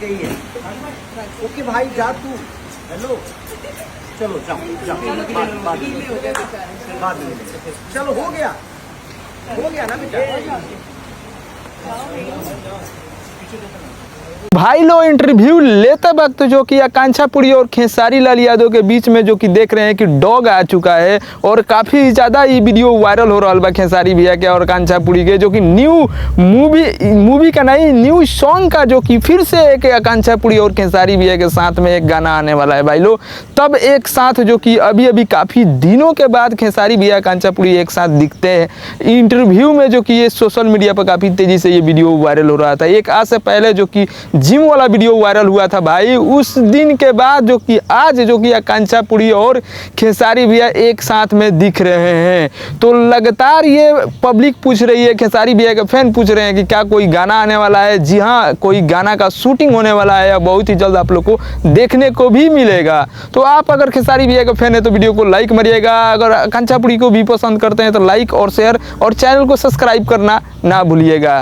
गई है। ओके भाई जा तू। हेलो चलो जाओ बाद में चलो हो गया ना बेटा। भाई लो इंटरव्यू लेते वक्त जो कि आकांक्षापुरी और खेसारी लाल यादव के बीच में जो कि देख रहे हैं कि डॉग आ चुका है और काफ़ी ज़्यादा ये वीडियो वायरल हो रहा है खेसारी भैया के और आकांक्षापुरी के, जो कि न्यू मूवी का नहीं न्यू सॉन्ग का जो कि फिर से एक आकांक्षापुरी और खेसारी भैया के साथ में एक गाना आने वाला है भाई लो। तब एक साथ जो कि अभी काफ़ी दिनों के बाद खेसारी भैया आकांक्षापुरी एक साथ दिखते हैं इंटरव्यू में, जो कि ये सोशल मीडिया पर काफ़ी तेज़ी से ये वीडियो वायरल हो रहा था। एक आज से पहले जो कि जिम वाला वीडियो वायरल हुआ था भाई, उस दिन के बाद जो कि आज जो कि आकांक्षापुरी और खेसारी भैया एक साथ में दिख रहे हैं। तो लगातार ये पब्लिक पूछ रही है, खेसारी भैया के फैन पूछ रहे हैं कि क्या कोई गाना आने वाला है। जी हाँ, कोई गाना का शूटिंग होने वाला है, बहुत ही जल्द आप लोग को देखने को भी मिलेगा। तो आप अगर खेसारी भैया के फैन है तो वीडियो को लाइक मारिएगा, अगर आकांक्षापुरी को भी पसंद करते हैं तो लाइक और शेयर और चैनल को सब्सक्राइब करना ना भूलिएगा।